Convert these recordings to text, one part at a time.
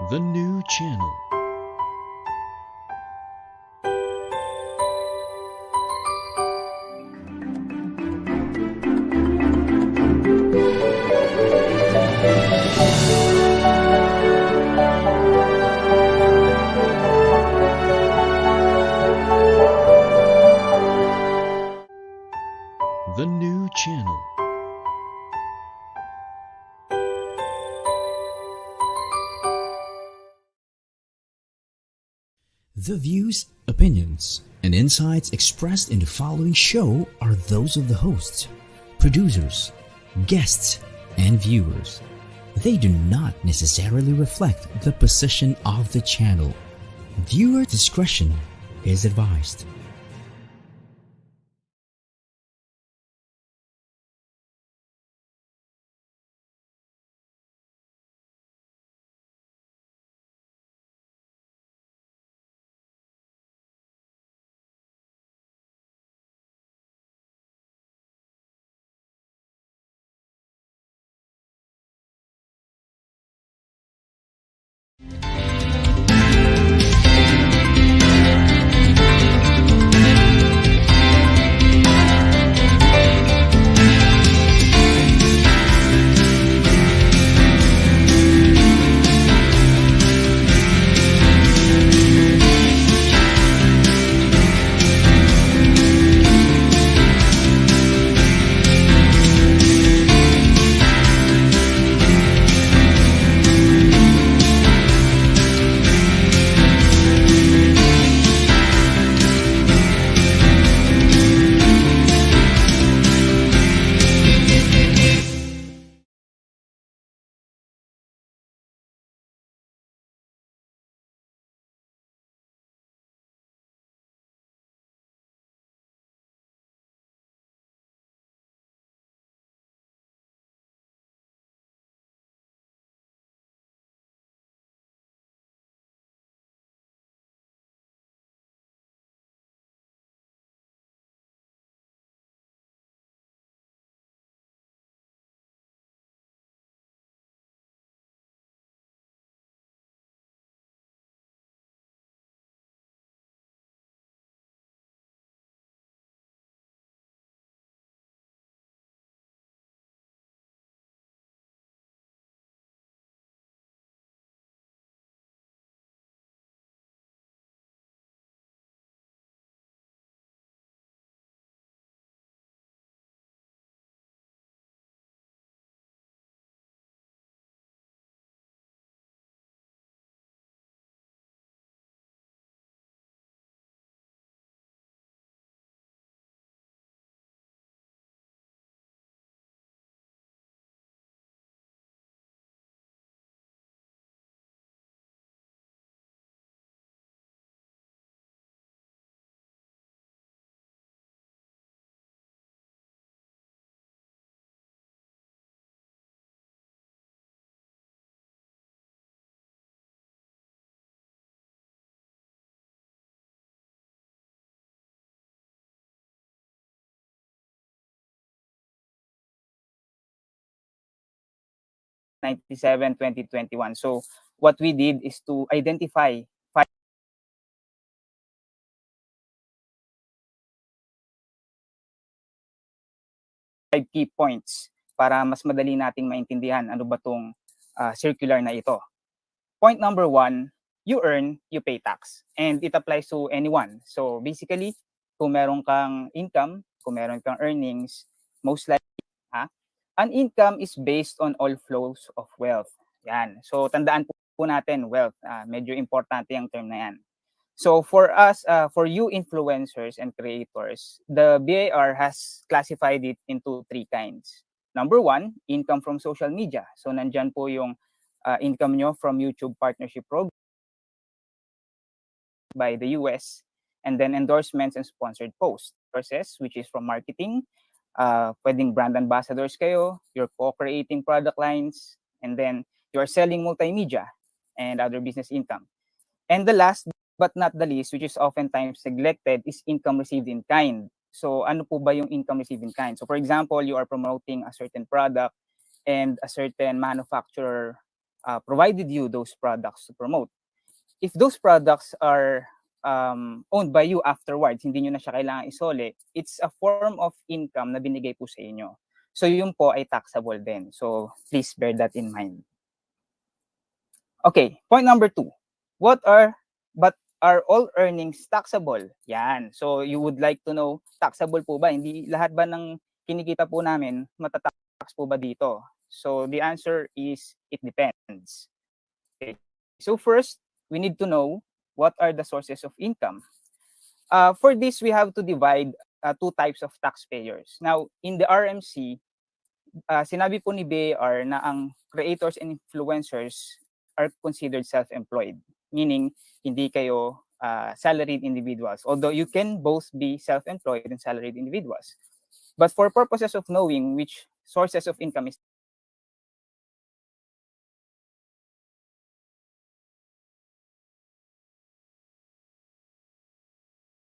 The new channel. The new channel. The views, opinions, and insights expressed in the following show are those of the hosts, producers, guests, and viewers. They do not necessarily reflect the position of the channel. Viewer discretion is advised. '97, 2021. So what we did is to identify 5 key points para mas madali nating maintindihan ano ba tong circular na ito. Point number 1, you earn, you pay tax. And it applies to anyone. So basically, kung meron kang income, kung meron kang earnings, most likely, an income is based on all flows of wealth. Yan. So tandaan po natin, wealth. Medyo importante yung term na yan. So for us, for you influencers and creators, the BAR has classified it into 3 kinds. Number 1, income from social media. So nandyan po yung income nyo from YouTube partnership program by the US, and then endorsements and sponsored posts. Sources, which is from marketing, pwedeng brand ambassadors kayo, you're co-creating product lines, and then you're selling multimedia and other business income. And the last but not the least, which is oftentimes neglected, is income received in kind. So ano po ba yung income received in kind? So for example, you are promoting a certain product and a certain manufacturer provided you those products to promote. If those products are owned by you afterwards, hindi nyo na siya kailangan isole, it's a form of income na binigay po sa inyo. So yun po ay taxable din. So please bear that in mind. Okay, point number 2. But are all earnings taxable? Yan. So you would like to know, taxable po ba? Hindi lahat ba ng kinikita po namin matatax po ba dito? So the answer is it depends. Okay. So first, we need to know what are the sources of income. For this, we have to divide two types of taxpayers. Now, in the RMC, sinabi po ni BAR na ang creators and influencers are considered self-employed, meaning hindi kayo salaried individuals, although you can both be self-employed and salaried individuals. But for purposes of knowing which sources of income is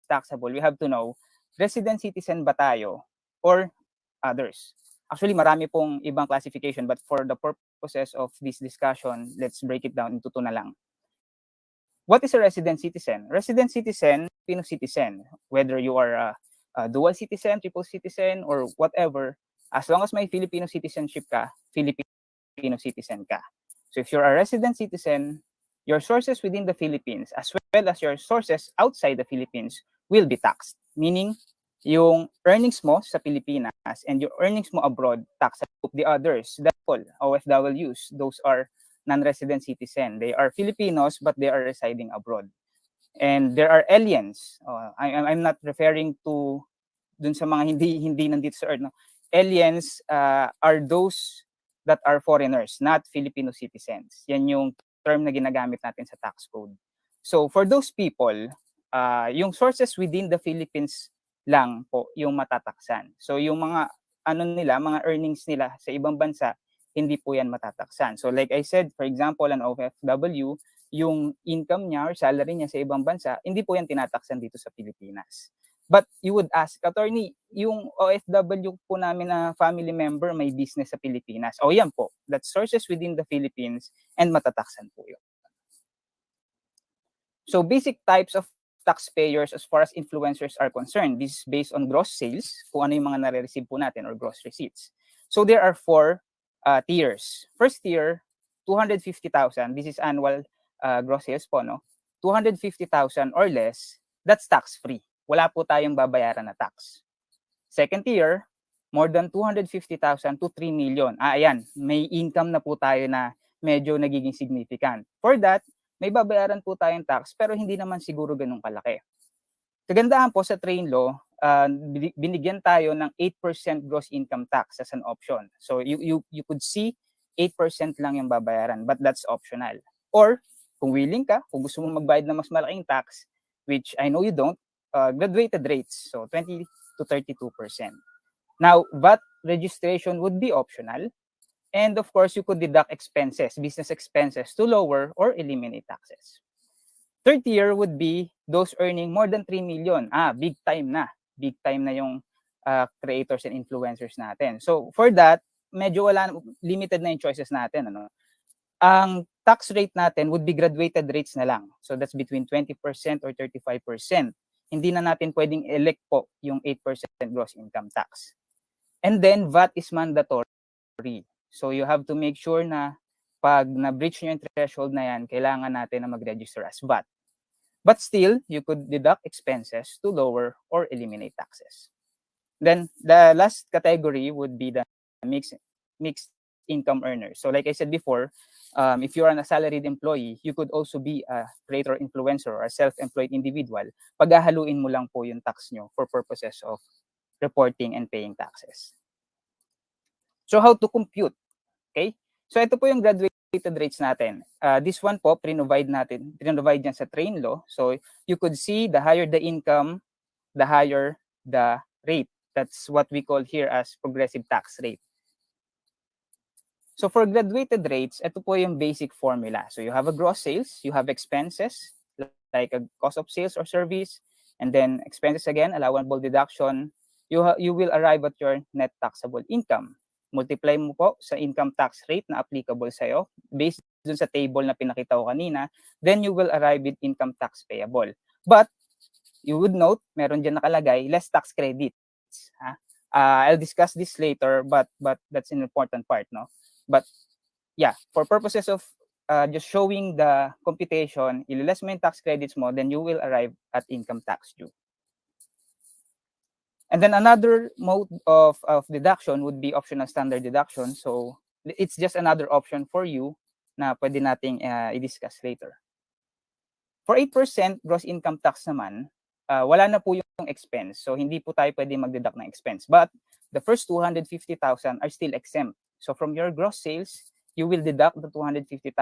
taxable, we have to know, resident citizen ba tayo or others? Actually, marami pong ibang classification, but for the purposes of this discussion, let's break it down into two na lang. What is a resident citizen? Resident citizen, Filipino citizen, whether you are a dual citizen, triple citizen, or whatever, as long as may Filipino citizenship ka, Filipino citizen ka. So if you're a resident citizen, your sources within the Philippines, as well as your sources outside the Philippines, will be taxed. Meaning, yung earnings mo sa Pilipinas and your earnings mo abroad, taxable. The others, that's all, OFWs, those are non-resident citizen. They are Filipinos, but they are residing abroad. And there are aliens. I'm not referring to dun sa mga hindi nandito sa earth. No? Aliens are those that are foreigners, not Filipino citizens. Yan yung term na ginagamit natin sa tax code. So for those people, yung sources within the Philippines lang po yung matataksan. So yung mga mga earnings nila sa ibang bansa, hindi po yan matataksan. So like I said, for example, an OFW, yung income niya or salary niya sa ibang bansa, hindi po yan tinataksan dito sa Pilipinas. But you would ask, attorney, yung OFW po namin na family member may business sa Pilipinas. O yan po, that's sources within the Philippines and matataksan po yun. So basic types of taxpayers as far as influencers are concerned, this is based on gross sales, kung ano yung mga nare-receive po natin or gross receipts. So there are 4 tiers. First tier, 250,000. This is annual gross sales po, no? 250,000 or less, that's tax-free. Wala po tayong babayaran na tax. Second tier, more than 250,000 to 3 million. Ayan, may income na po tayo na medyo nagiging significant. For that, may babayaran po tayong tax pero hindi naman siguro ganun kalaki. Kagandahan po sa train law, binigyan tayo ng 8% gross income tax as an option. So you could see 8% lang yung babayaran, but that's optional. Or kung willing ka, kung gusto mo magbayad ng mas malaking tax, which I know you don't, graduated rates, so 20 to 32%. Now, VAT registration would be optional. And of course, you could deduct expenses, business expenses, to lower or eliminate taxes. Third tier would be those earning more than 3 million. Big time na. Big time na yung creators and influencers natin. So for that, medyo limited na yung choices natin. Ano? Ang tax rate natin would be graduated rates na lang. So that's between 20% or 35%. Hindi na natin pwedeng elect po yung 8% gross income tax. And then VAT is mandatory. So you have to make sure na pag na-breach nyo yung threshold na yan, kailangan natin na mag-register as VAT. But still, you could deduct expenses to lower or eliminate taxes. Then the last category would be the mixed income earners. So like I said before, if you are a salaried employee, you could also be a creator influencer or a self-employed individual. Paghahaluin mo lang po yung tax nyo for purposes of reporting and paying taxes. So how to compute? Okay? So ito po yung graduated rates natin. This one po, pre-provide yan sa train law. So you could see the higher the income, the higher the rate. That's what we call here as progressive tax rate. So for graduated rates, ito po yung basic formula. So you have a gross sales, you have expenses, like a cost of sales or service, and then expenses again, allowable deduction, you will arrive at your net taxable income. multiply mo po sa income tax rate na applicable sa'yo based dun sa table na pinakita ko kanina, then you will arrive with income tax payable. But you would note, meron dyan nakalagay, less tax credits. Ha? I'll discuss this later, but that's an important part, no? But yeah, for purposes of just showing the computation, ililess mo yung tax credits mo, then you will arrive at income tax due. And then another mode of deduction would be optional standard deduction. So it's just another option for you na pwede nating i-discuss later. For 8% gross income tax naman, wala na po yung expense. So hindi po tayo pwede mag-deduct ng expense. But the first 250,000 are still exempt. So from your gross sales, you will deduct the 250,000.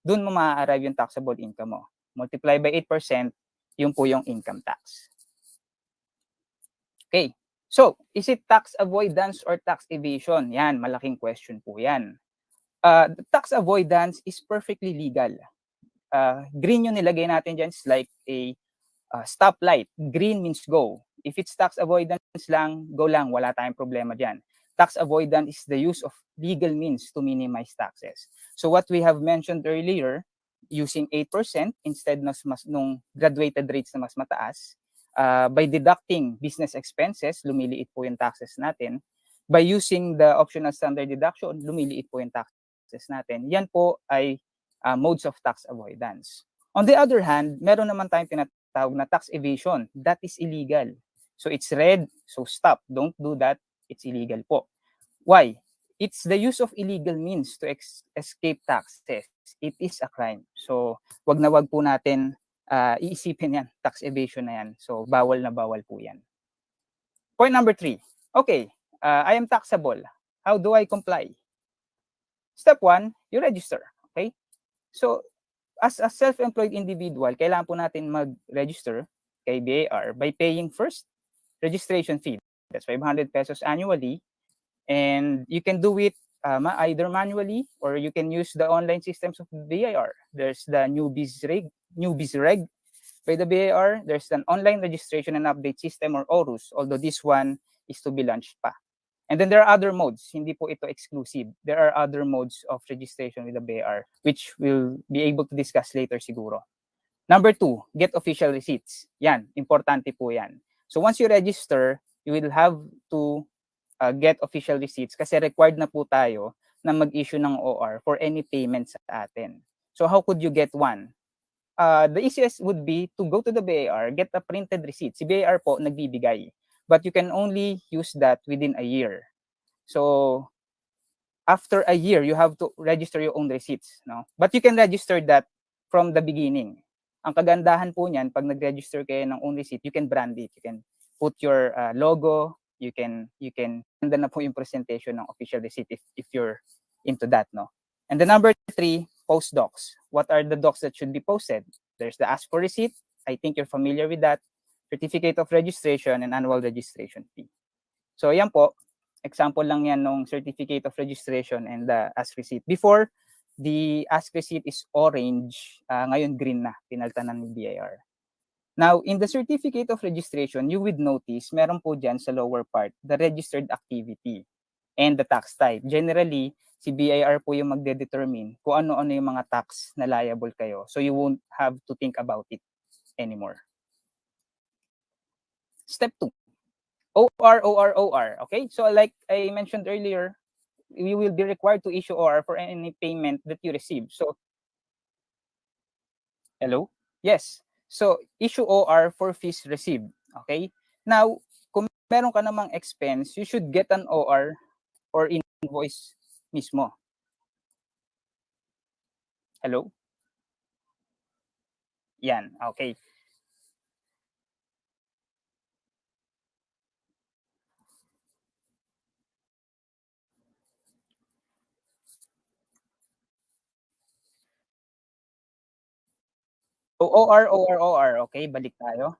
Doon mo ma-arrive yung taxable income mo. Multiply by 8%, yun po yung income tax. Okay. So, is it tax avoidance or tax evasion? Yan, malaking question po yan. Tax avoidance is perfectly legal. Green yung nilagay natin dyan is like a stoplight. Green means go. If it's tax avoidance lang, go lang. Wala tayong problema dyan. Tax avoidance is the use of legal means to minimize taxes. So what we have mentioned earlier, using 8% instead nung graduated rates na mas mataas, by deducting business expenses, lumiliit po yung taxes natin. By using the optional standard deduction, lumiliit po yung taxes natin. Yan po ay modes of tax avoidance. On the other hand, meron naman tayong tinatawag na tax evasion. That is illegal. So it's red, so stop. Don't do that. It's illegal po. Why? It's the use of illegal means to escape taxes. It is a crime. So wag na wag po natin iisipin yan, tax evasion na yan. So, bawal na bawal po yan. Point number 3. Okay, I am taxable. How do I comply? Step 1, you register. Okay? So, as a self-employed individual, kailangan po natin mag-register kay BAR by paying first registration fee. That's 500 pesos annually. And you can do it either manually or you can use the online systems of BAR. There's the newbies reg by the BAR. There's an online registration and update system or ORUS, although this one is to be launched pa. And then there are other modes. Hindi po ito exclusive. There are other modes of registration with the BAR, which we'll be able to discuss later siguro. Number 2, get official receipts. Yan, importante po yan. So once you register, you will have to get official receipts kasi required na po tayo na mag-issue ng OR for any payments sa atin. So how could you get one? The easiest would be to go to the BAR, get a printed receipt. Si BAR po nagbibigay. But you can only use that within a year. So after a year, you have to register your own receipts. No? But you can register that from the beginning. Ang kagandahan po niyan, pag nag-register kayo ng own receipt, you can brand it. You can put your logo, you can ganda na po yung presentation ng official receipt if you're into that, no? And the number 3, post docs. What are the docs that should be posted? There's the ask for receipt. I think you're familiar with that. Certificate of registration and annual registration fee. So yan po, example lang yan ng certificate of registration and the ask receipt. Before, the ask receipt is orange, ngayon green na, pinalitan ng BIR. Now, in the certificate of registration, you would notice, meron po dyan sa lower part, the registered activity and the tax type. Generally, si BIR po yung magde-determine kung ano-ano yung mga tax na liable kayo. So you won't have to think about it anymore. Step 2, OR. Okay, so like I mentioned earlier, you will be required to issue OR for any payment that you receive. So, hello? Yes. So, issue OR for fees received. Okay? Now, kung meron ka namang expense, you should get an OR or invoice mismo. Hello? Yan. Okay. So, OR. Okay, balik tayo.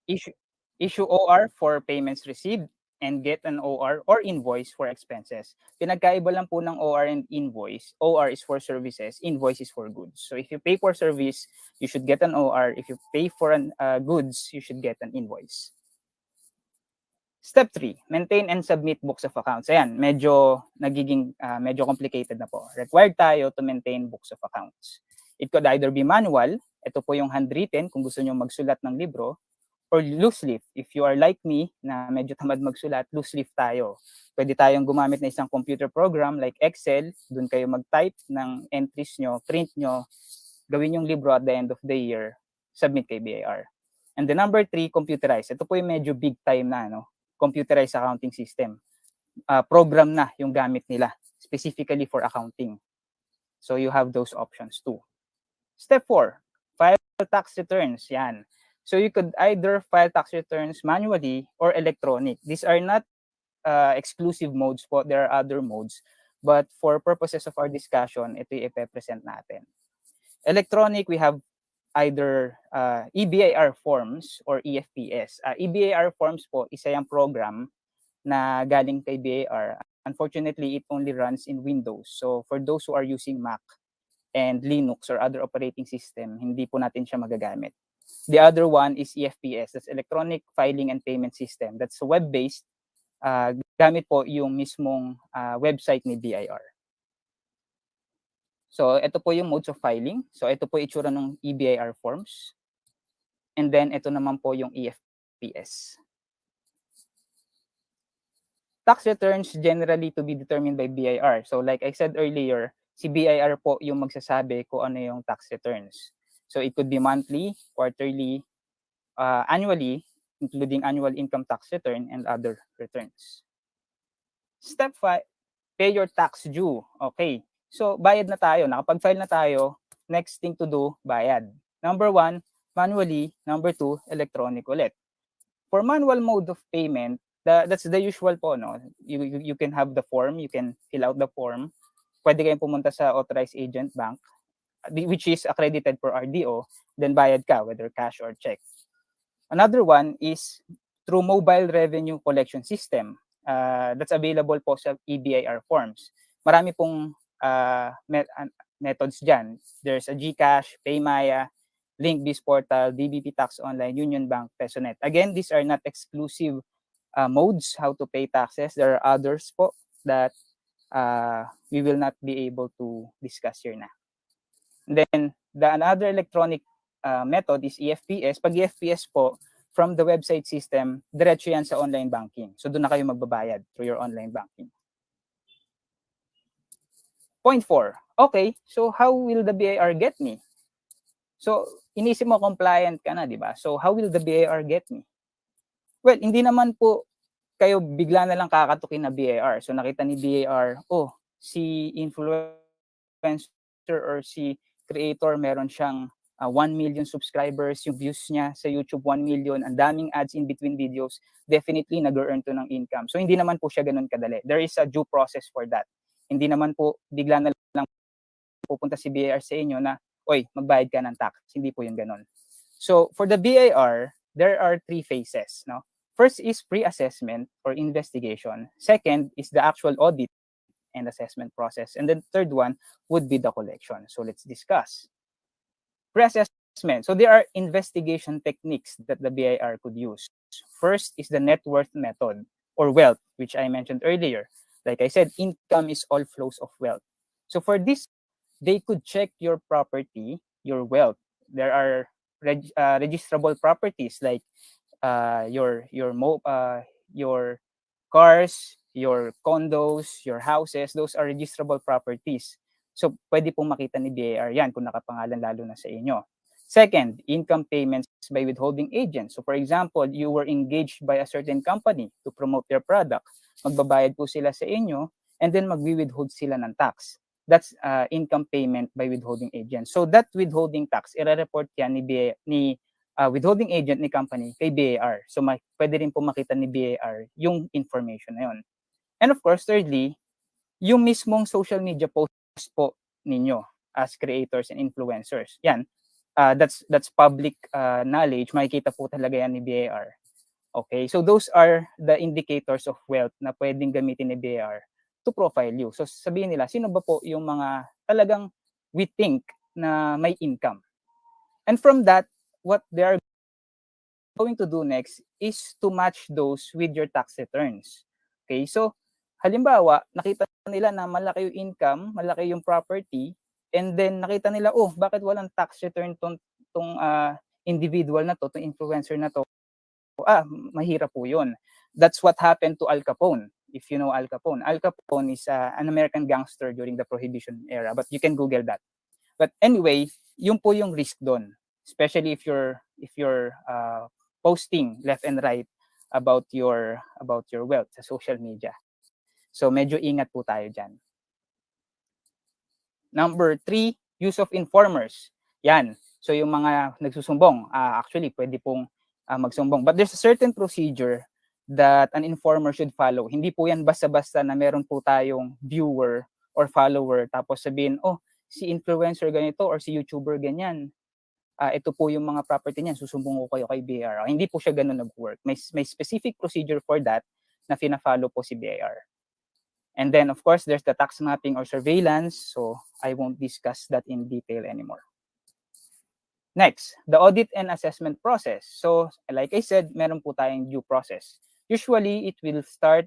Issue OR for payments received and get an OR or invoice for expenses. Pinagkaiba lang po ng OR and invoice. OR is for services, invoice is for goods. So if you pay for service, you should get an OR. If you pay for goods, you should get an invoice. Step 3, maintain and submit books of accounts. Ayan, medyo nagiging medyo complicated na po. Required tayo to maintain books of accounts. It could either be manual, ito po yung handwritten kung gusto nyo magsulat ng libro, or loose leaf. If you are like me na medyo tamad magsulat, loose leaf tayo. Pwede tayong gumamit ng isang computer program like Excel, dun kayo mag-type ng entries nyo, print nyo, gawin yung libro at the end of the year, submit kay BIR. And the number 3, computerized. Ito po yung medyo big time na, no? Computerized accounting system. Program na yung gamit nila, specifically for accounting. So you have those options too. Step 4, file tax returns. Yan. So you could either file tax returns manually or electronic. These are not exclusive modes po. There are other modes. But for purposes of our discussion, ito yung ipe-present natin. Electronic, we have either EBIR forms or EFPS. EBIR forms po, isa yung program na galing kay BIR. Unfortunately, it only runs in Windows. So for those who are using Mac and Linux or other operating system, hindi po natin siya magagamit. The other one is EFPS, that's Electronic Filing and Payment System. That's web-based. Gamit po yung mismong website ni BIR. So ito po yung modes of filing. So ito po itsura ng EBIR forms. And then ito naman po yung EFPS. Tax returns generally to be determined by BIR. So like I said earlier, si BIR po yung magsasabi kung ano yung tax returns. So it could be monthly, quarterly, annually, including annual income tax return and other returns. Step 5, pay your tax due. Okay. So bayad na tayo, nakapag-file na tayo, next thing to do, bayad. Number 1, manually. Number 2, electronic ulit. For manual mode of payment, that's the usual po, no? You can have the form, you can fill out the form. Pwede kayong pumunta sa authorized agent bank, which is accredited for RDO, then bayad ka, whether cash or check. Another one is through mobile revenue collection system. That's available po sa EBIR forms. Marami pong methods dyan. There's a GCash, Paymaya, Linkbiz Portal, DBP Tax Online, Union Bank, PesoNet. Again, these are not exclusive modes how to pay taxes. There are others po that we will not be able to discuss here na. And then, another electronic method is EFPS. Pag EFPS po, from the website system, diretso yan sa online banking. So doon na kayo magbabayad through your online banking. Point 4. Okay, so how will the BIR get me? So, inisip mo compliant ka na, di ba? So, how will the BIR get me? Well, hindi naman po kayo bigla na lang kakatukin na BIR. So, nakita ni BIR, oh, si influencer or si creator, meron siyang 1 million subscribers, yung views niya sa YouTube 1 million, ang daming ads in between videos, definitely nag-earn to ng income. So, hindi naman po siya ganun kadali. There is a due process for that. Hindi naman po bigla na lang pupunta si BIR sa inyo na, oy, magbayad ka ng tax. Hindi po yung ganun. So, for the BIR, there are 3 phases. No? First is pre-assessment or investigation. Second is the actual audit and assessment process. And then third one would be the collection. So, let's discuss. Pre-assessment. So, there are investigation techniques that the BIR could use. First is the net worth method or wealth, which I mentioned earlier. Like I said, income is all flows of wealth. So for this, they could check your property, your wealth. There are registrable properties like your cars, your condos, your houses. Those are registrable properties. So pwede pong makita ni BIR yan kung nakapangalan lalo na sa inyo. Second, income payments by withholding agents. So for example, you were engaged by a certain company to promote their product. Magbabayad po sila sa inyo and then magwi-withhold sila ng tax. That's income payment by withholding agent. So that withholding tax, i-report yan ni withholding agent ni company kay BIR. So pwede rin po makita ni BIR yung information na yun. And of course, thirdly, yung mismong social media post po ninyo as creators and influencers. Yan. That's public knowledge. Makikita po talaga yan ni BIR. Okay, so those are the indicators of wealth na pwedeng gamitin ni BIR to profile you. So sabihin nila, sino ba po yung mga talagang we think na may income? And from that, what they are going to do next is to match those with your tax returns. Okay, so halimbawa, nakita nila na malaki yung income, malaki yung property, and then nakita nila, oh, bakit walang tax return tong individual na to, tong influencer na to? Mahirap po yun. That's what happened to Al Capone. If you know Al Capone. Al Capone is an American gangster during the Prohibition era, but you can Google that. But anyway, yun po yung risk doon. Especially if you're posting left and right about your wealth sa social media. So medyo ingat po tayo dyan. Number 3, use of informers. Yan. So yung mga nagsusumbong, actually pwede pong magsumbong. But there's a certain procedure that an informer should follow. Hindi po yan basta-basta na meron po tayong viewer or follower tapos sabihin, oh, si influencer ganito or si YouTuber ganyan. Ito po yung mga property niyan, susumbong ko kayo kay BIR. Hindi po siya ganun nag-work. May specific procedure for that na fina-follow po si BIR. And then, of course, there's the tax mapping or surveillance. So I won't discuss that in detail anymore. Next, the audit and assessment process. So like I said, meron po tayong due process. Usually, it will start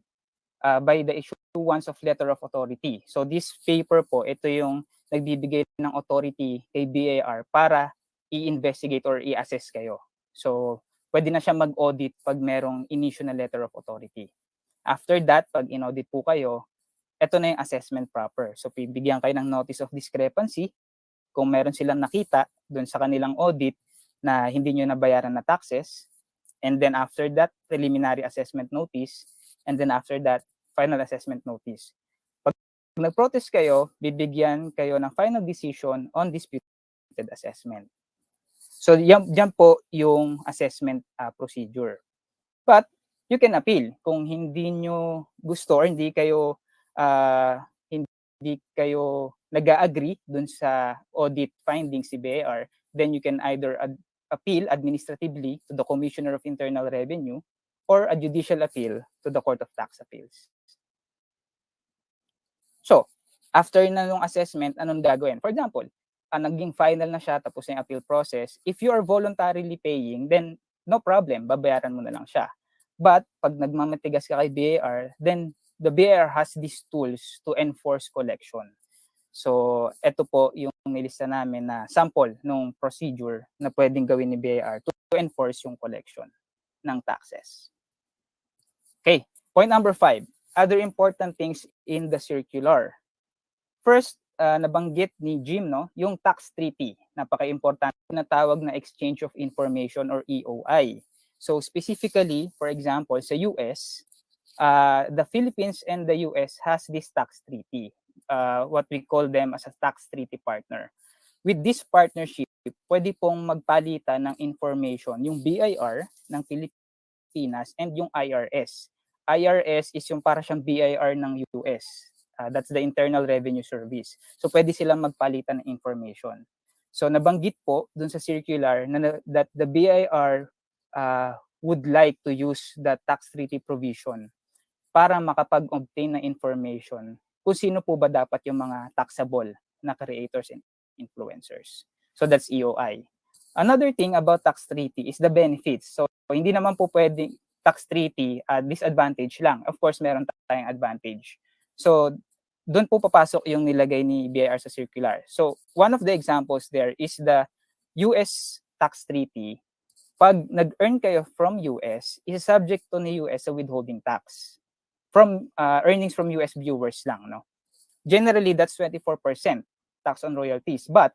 by the issuance of letter of authority. So this paper po, ito yung nagbibigay ng authority kay BIR para i-investigate or i-assess kayo. So pwede na siya mag-audit pag merong issue na letter of authority. After that, pag in-audit po kayo, ito na yung assessment proper. So bibigyan kayo ng notice of discrepancy kung meron silang nakita dun sa kanilang audit na hindi nyo nabayaran na taxes. And then after that, preliminary assessment notice. And then after that, final assessment notice. Pag nag-protest kayo, bibigyan kayo ng final decision on disputed assessment. So yan po yung assessment procedure. But you can appeal kung hindi nyo gusto or hindi kayo nag-agree dun sa audit findings si BIR, then you can either appeal administratively to the Commissioner of Internal Revenue or a judicial appeal to the Court of Tax Appeals. So, after na yung assessment, anong gagawin? For example, naging final na siya tapos yung appeal process, if you are voluntarily paying, then no problem, babayaran mo na lang siya. But pag nagmamatigas ka kay BIR, then the BIR has these tools to enforce collection. So, ito po yung nilista namin na sample ng procedure na pwedeng gawin ni BIR to enforce yung collection ng taxes. Okay, point number 5. Other important things in the circular. First, nabanggit ni Jim, no, yung tax treaty. Napaka-importante na tawag na exchange of information or EOI. So specifically, for example, sa US, the Philippines and the US has this tax treaty. What we call them as a tax treaty partner. With this partnership, pwede pong magpalitan ng information yung BIR ng Pilipinas and yung IRS. IRS is yung para siyang BIR ng US. That's the Internal Revenue Service. So pwede silang magpalitan ng information. So nabanggit po dun sa circular na that the BIR would like to use the tax treaty provision para makapag-obtain ng information kung sino po ba dapat yung mga taxable na creators and influencers. So that's EOI. Another thing about tax treaty is the benefits. So hindi naman po pwedeng tax treaty disadvantage lang. Of course, meron tayong advantage. So doon po papasok yung nilagay ni BIR sa circular. So one of the examples there is the US tax treaty. Pag nag-earn kayo from US, is subject to ni US sa withholding tax from earnings from US viewers lang, no? Generally, that's 24% tax on royalties. But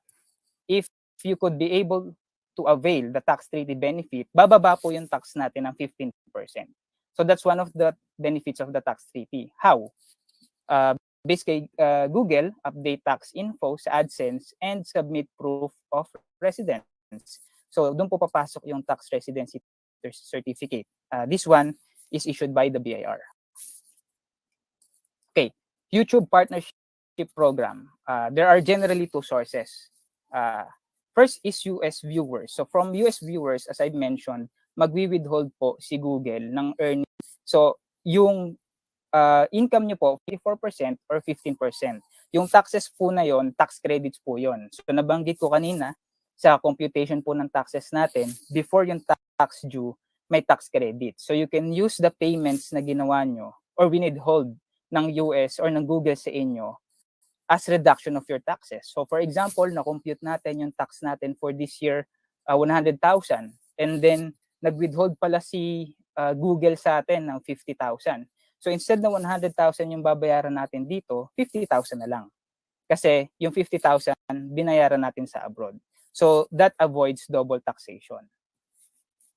if you could be able to avail the tax treaty benefit, bababa po yung tax natin ng 15%. So that's one of the benefits of the tax treaty. How? Basically, Google, update tax info sa AdSense and submit proof of residence. So doon po papasok yung tax residency certificate. This one is issued by the BIR. Okay, YouTube partnership program. There are generally two sources. First is US viewers. So from US viewers, as I mentioned, magwi-withhold po si Google ng earnings. So yung income nyo po, 54% or 15%. Yung taxes po na yon, tax credits po yon. So nabanggit ko kanina, sa computation po ng taxes natin, before yung tax due, may tax credit. So you can use the payments na ginawa nyo or winidhold ng US or ng Google sa inyo as reduction of your taxes. So for example, na-compute natin yung tax natin for this year, 100,000. And then, nag-withhold pala si Google sa atin ng 50,000. So instead na 100,000 yung babayaran natin dito, 50,000 na lang. Kasi yung 50,000, binayaran natin sa abroad. So that avoids double taxation.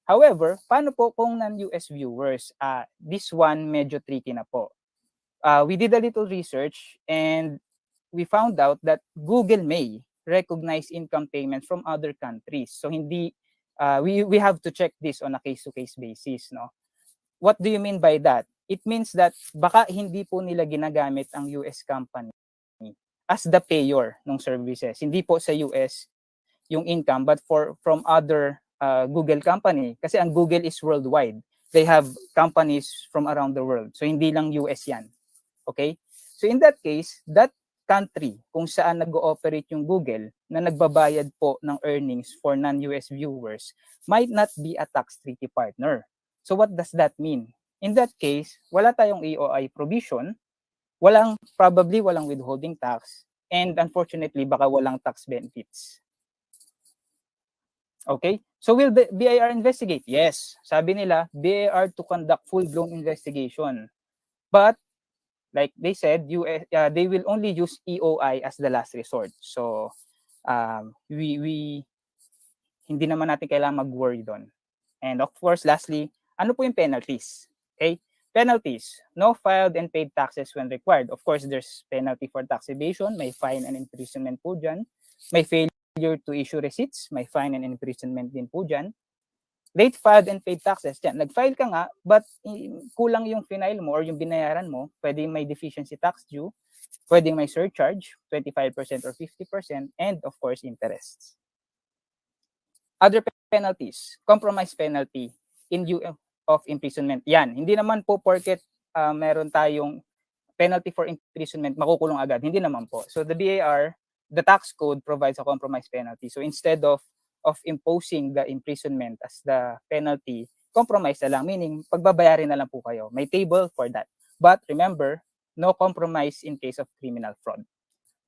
However, paano po kung non-US viewers? This one medyo tricky na po. We did a little research and we found out that Google may recognize income payments from other countries. So hindi we have to check this on a case-to-case basis, no? What do you mean by that? It means that baka hindi po nila ginagamit ang US company as the payer ng services. Hindi po sa US yung income but from other Google company kasi ang Google is worldwide. They have companies from around the world. So hindi lang US yan. Okay? So in that case, that country kung saan nag-ooperate yung Google na nagbabayad po ng earnings for non-US viewers might not be a tax treaty partner. So what does that mean? In that case, wala tayong EOI provision, probably walang withholding tax, and unfortunately, baka walang tax benefits. Okay? So will the BIR investigate? Yes. Sabi nila, BIR to conduct full-blown investigation. But like they said, they will only use EOI as the last resort. So, hindi naman natin kailangan mag-worry doon. And of course, lastly, ano po yung penalties? Okay? Penalties. No filed and paid taxes when required. Of course, there's penalty for tax evasion, may fine and imprisonment po dyan. May failure to issue receipts, may fine and imprisonment din po dyan. Late filed and paid taxes. Yan, nag-file ka nga, but kulang yung final mo or yung binayaran mo, pwedeng may deficiency tax due, pwedeng may surcharge, 25% or 50%, and of course, interests. Other penalties, compromise penalty in lieu of imprisonment. Yan, hindi naman po porket meron tayong penalty for imprisonment, makukulong agad. Hindi naman po. So the BAR, the tax code provides a compromise penalty. So instead of imposing the imprisonment as the penalty, compromise na lang, meaning pagbabayarin na lang po kayo. May table for that. But remember, no compromise in case of criminal fraud.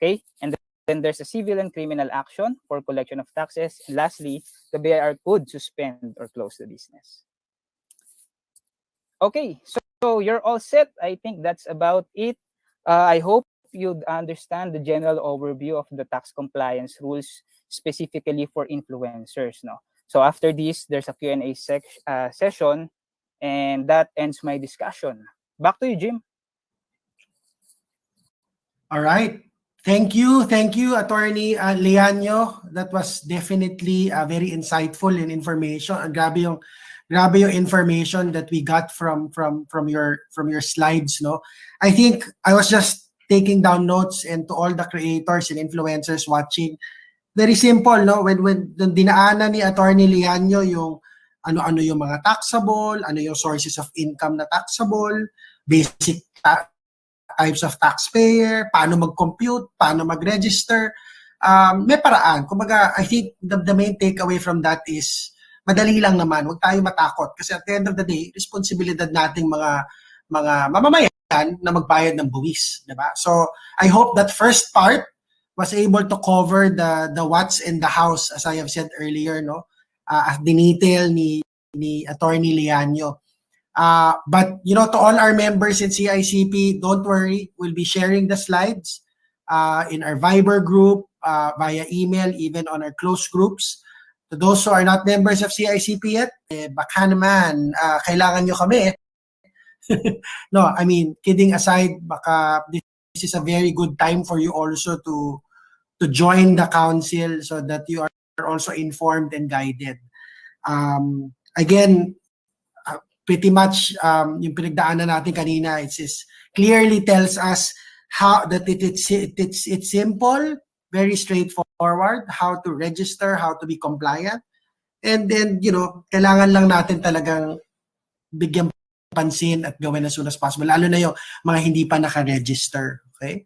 Okay? And then there's a civil and criminal action for collection of taxes. And lastly, the BIR could suspend or close the business. Okay, so you're all set. I think that's about it. I hope you'd understand the general overview of the tax compliance rules specifically for influencers, no? So after this, there's a Q&A session, and that ends my discussion. Back to you, Jim. All right. Thank you, Attorney Leanyo. That was definitely very insightful in information. Grabe yung information that we got from your slides, no? I think I was just taking down notes, and to all the creators and influencers watching, very simple, no? When dinaanan ni Attorney Leanyo yung ano yung mga taxable, ano yung sources of income na taxable, basic types of taxpayer, paano mag-compute, paano mag-register, may paraan. Kumbaga, I think the main takeaway from that is madali lang naman, huwag tayo matakot kasi at the end of the day, responsibilidad nating mga mamamayan na magbayad ng buwis, diba? So, I hope that first part was able to cover the what's in the house, as I have said earlier, no? Dinitel ni Attorney Leanyo. But you know, to all our members in CICP, don't worry, we'll be sharing the slides in our Viber group, via email, even on our close groups. To those who are not members of CICP yet, baka naman kailangan nyo kami. No, I mean, kidding aside, baka this is a very good time for you also to join the council so that you are also informed and guided. Again, pretty much yung pinagdaanan natin kanina, it clearly tells us how that it's simple, very straightforward, how to register, how to be compliant, and then you know, kailangan lang natin talagang bigyan pansin at gawin as soon as possible, lalo na yung mga hindi pa naka-register. Okay?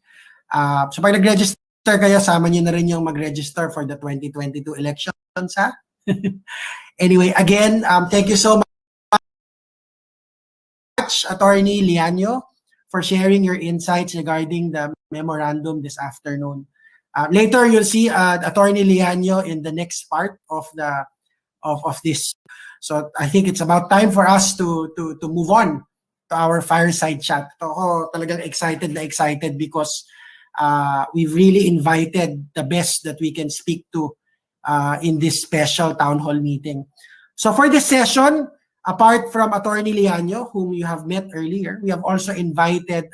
So pag nag-register kayo, sama nyo na rin yung mag-register for the 2022 elections, ha? Anyway, again, thank you so much much, Attorney Lianyo, for sharing your insights regarding the memorandum this afternoon. Later, you'll see Attorney Lianyo in the next part of this. So I think it's about time for us to move on to our fireside chat. Ako talagang excited because we've really invited the best that we can speak to in this special town hall meeting. So for this session, apart from Attorney Lianyo, whom you have met earlier, we have also invited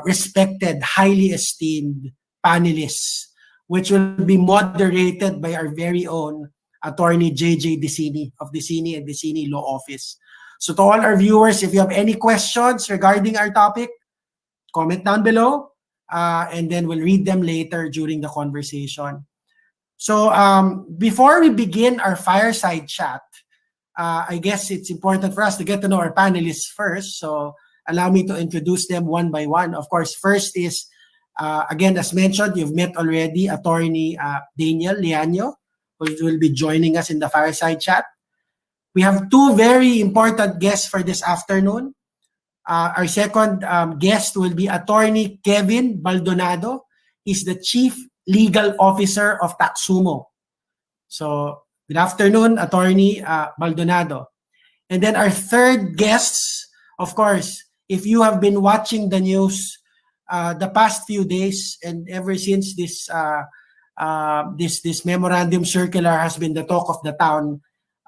respected, highly esteemed panelists, which will be moderated by our very own Attorney JJ Dicini of Dicini and Dicini Law Office. So to all our viewers, if you have any questions regarding our topic, comment down below, and then we'll read them later during the conversation. So before we begin our fireside chat, I guess it's important for us to get to know our panelists first. So allow me to introduce them one by one. Of course, first is, again, as mentioned, you've met already Attorney Daniel Lianyo, who will be joining us in the fireside chat. We have two very important guests for this afternoon. Our second guest will be Attorney Kevin Baldonado. He's the Chief Legal Officer of Taxumo. So good afternoon, Attorney Baldonado. And then our third guests, of course, if you have been watching the news the past few days and ever since this memorandum circular has been the talk of the town,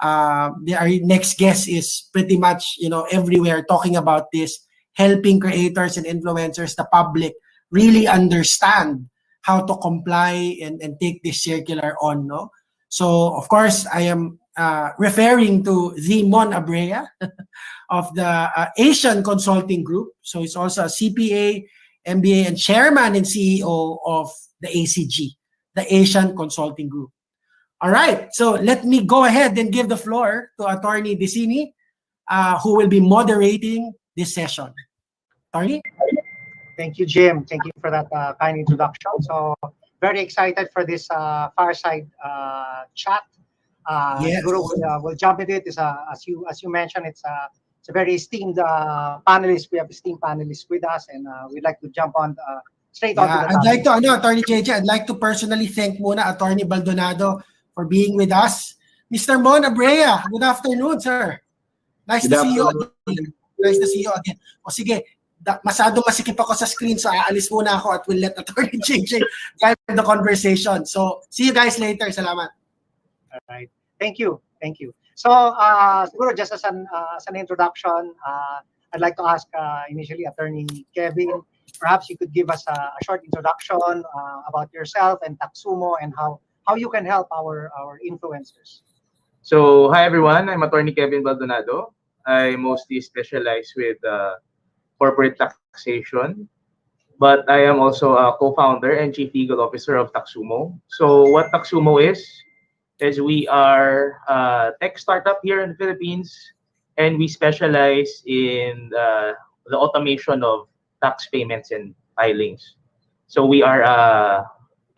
our next guest is pretty much everywhere talking about this, helping creators and influencers, the public, really understand how to comply and take this circular on. No? So, of course, I am referring to the Mon Abrea of the Asian Consulting Group. So it's also a CPA, MBA, and chairman and CEO of the ACG, the Asian Consulting Group. All right, so let me go ahead and give the floor to Attorney Dicini, who will be moderating this session. Attorney? Thank you, Jim. Thank you for that kind introduction. So very excited for this fireside chat. Yes. We'll jump into it. As you mentioned, it's a very esteemed panelist. We have esteemed panelists with us, and we'd like to jump on straight on to the topic. I'd like to, Attorney JJ, I'd like to personally thank muna Attorney Baldonado for being with us. Mr. Mon Abrea, good afternoon, sir. Nice to see you again. Nice to see you again. O sige, masyado masikip ako sa screen, so aalis muna ako at we'll let Attorney JJ drive the conversation. So, see you guys later. Salamat. All right. Thank you. So, siguro just as an introduction, I'd like to ask initially Attorney Kevin, perhaps you could give us a short introduction about yourself and Taxumo and how you can help our influencers. So, hi everyone. I'm Attorney Kevin Baldonado. I mostly specialize with corporate taxation, but I am also a co-founder and chief legal officer of Taxumo. So, what Taxumo is we are a tech startup here in the Philippines, and we specialize in the automation of tax payments and filings. So we are a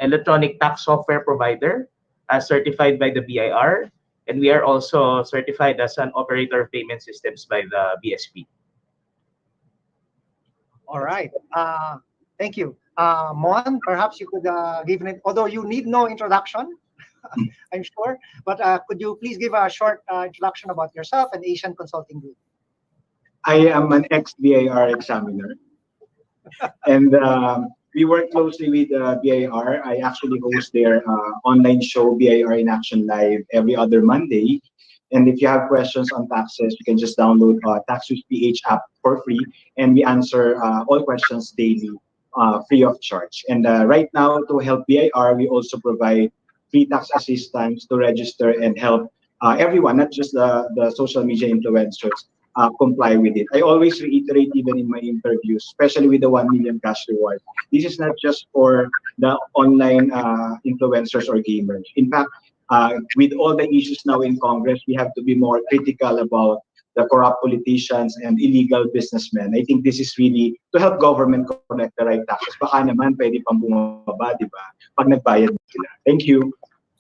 electronic tax software provider as certified by the BIR, and we are also certified as an operator of payment systems by the BSP. All right. Thank you. Mon, perhaps you could give it, although you need no introduction, I'm sure, but could you please give a short introduction about yourself and Asian Consulting Group? I am an ex-BIR examiner, and we work closely with BIR. I actually host their online show, BIR in Action Live, every other Monday. And if you have questions on taxes, you can just download TaxWiz PH app for free, and we answer all questions daily, free of charge. And right now, to help BIR, we also provide free tax assistance to register and help everyone, not just the social media influencers, comply with it. I always reiterate, even in my interviews, especially with the 1 million cash reward, this is not just for the online influencers or gamers. In fact, with all the issues now in Congress, we have to be more critical about the corrupt politicians and illegal businessmen. I think this is really to help government collect the right taxes. Baka naman pwede pang bumaba, di ba? Pag nagbayad sila. Thank you.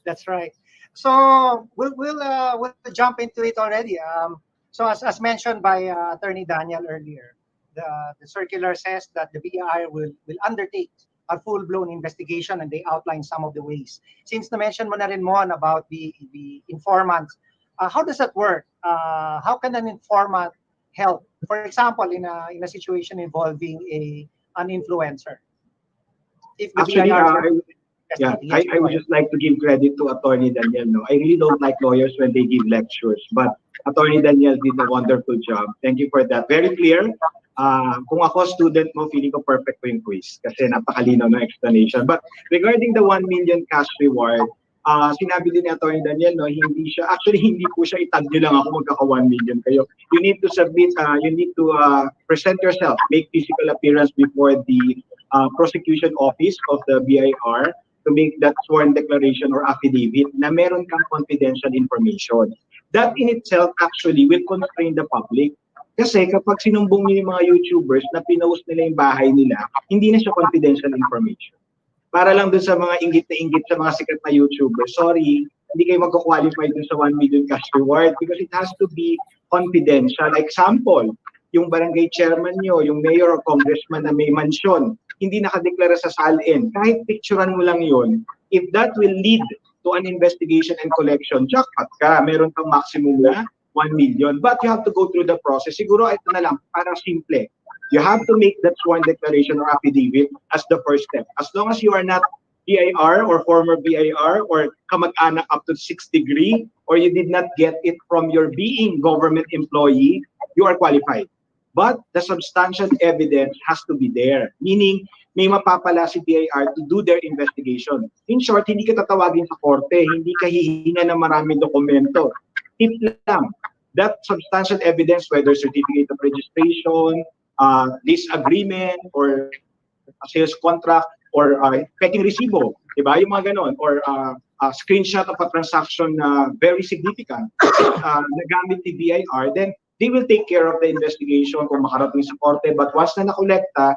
That's right. So we'll jump into it already. So as mentioned by Attorney Daniel earlier, the circular says that the BIR will undertake a full-blown investigation, and they outline some of the ways. Since na-mention mo na rin Mon about the informants, how does that work? How can an informant help? For example, in a situation involving an influencer. If the Actually, BIR yeah, I would just like to give credit to Attorney Daniel. No, I really don't like lawyers when they give lectures, but Attorney Daniel did a wonderful job. Thank you for that. Very clear. Kung ako student mo, feeling ko perfect ko yung quiz kasi napakalinaw ng explanation. But regarding the 1 million cash reward, sinabi din ni Attorney Daniel, no, hindi po siya itag nyo lang ako magkaka 1 million kayo. You need to submit, you need to present yourself, make physical appearance before the prosecution office of the BIR to make that sworn declaration or affidavit na meron kang confidential information. That in itself actually will constrain the public. Kasi kapag sinumbong niyo yung mga YouTubers na pinost nila yung bahay nila, hindi na siya confidential information. Para lang dun sa mga inggit na inggit sa mga sikat na YouTubers, sorry, hindi kayo magka-qualify dun sa 1 million cash reward because it has to be confidential. Example, yung barangay chairman nyo, yung mayor or congressman na may mansyon, hindi nakadeklara sa SALN, kahit picturean mo lang yun, if that will lead to an investigation and collection, jackpot ka, meron kang maximum na 1 million. But you have to go through the process. Siguro ito na lang, parang simple. You have to make that sworn declaration or affidavit as the first step. As long as you are not BIR or former BIR or kamag-anak up to 6th degree, or you did not get it from your being government employee, you are qualified. But the substantial evidence has to be there. Meaning, may mapapala si BIR to do their investigation. In short, hindi ka tatawagin sa korte, hindi ka hihinga ng maraming dokumento. Tip lang, that substantial evidence, whether certificate of registration, lease agreement, or a sales contract, or peking resibo, diba? Yung mga ganon, or a screenshot of a transaction very significant na gamit ni BIR, then they will take care of the investigation kung makarating sa korte. But once na nakolekta,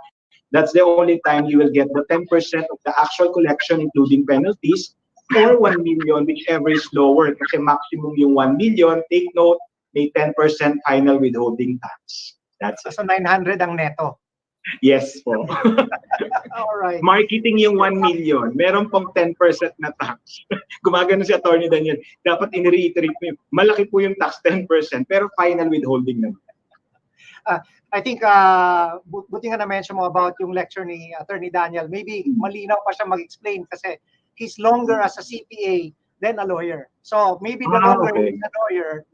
that's the only time you will get the 10% of the actual collection, including penalties, or 1 million, whichever is lower. Kasi maximum yung 1 million, take note, may 10% final withholding tax. That's it. So 900 ang neto. Yes po. All right. Marketing yung 1 million, meron pong 10% na tax. Gumagano si Attorney Daniel, dapat in-reiterate mo yun. Malaki po yung tax, 10%, pero final withholding naman. I think, buti nga na-mention mo about yung lecture ni Attorney Daniel. Maybe malinaw pa siya mag-explain kasi he's longer as a CPA than a lawyer. So maybe the longer he's a lawyer,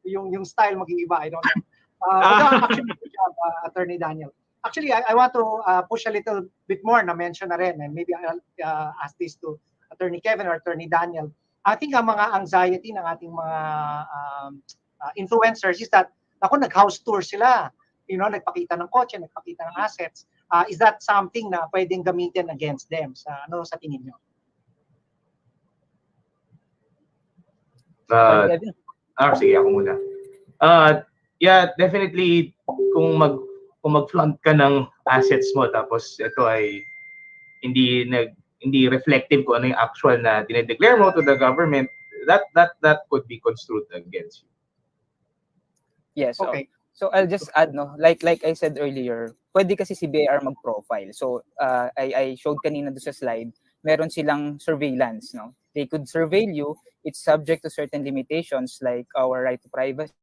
yung style mag-iiba, I don't know. Actually, good job, Attorney Daniel. Actually, I want to push a little bit more na mention na rin, and maybe I'll ask this to Attorney Kevin or Attorney Daniel. I think ang mga anxiety ng ating mga influencers is that, ako, nag-house tour sila. You know, nagpakita ng kotse, nagpakita ng assets. Is that something na pwedeng gamitin against them? Ano sa tingin nyo? Sige, ako muna. Yeah, definitely kung mag-flaunt ka ng assets mo tapos ito ay hindi reflective kung ano yung actual na dinedeclare mo to the government, that could be construed against you. Yes. Okay. So I'll just add, no, like I said earlier, pwede kasi si BIR mag-profile. So I showed kanina doon sa slide, meron silang surveillance, no. They could surveil you. It's subject to certain limitations like our right to privacy.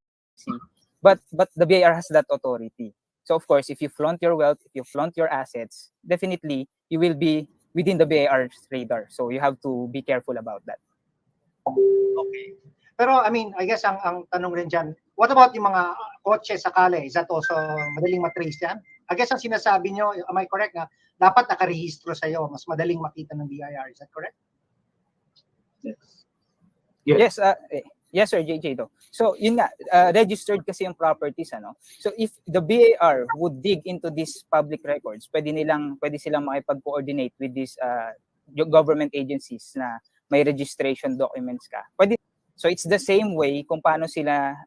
But the BIR has that authority. So of course, if you flaunt your wealth, if you flaunt your assets, definitely you will be within the BIR's radar. So you have to be careful about that. Okay. Pero I mean, I guess ang tanong rin dyan, what about yung mga kotse sa kale? Is that also madaling matrace yan? I guess ang sinasabi nyo, am I correct na dapat nakarehistro sa'yo, mas madaling makita ng BIR. Is that correct? Yes. Yes, sir, JJ. So, yun nga, registered kasi yung properties, ano? So, if the BIR would dig into these public records, pwede silang makipag-coordinate with these government agencies na may registration documents ka. Pwede. So, it's the same way kung paano sila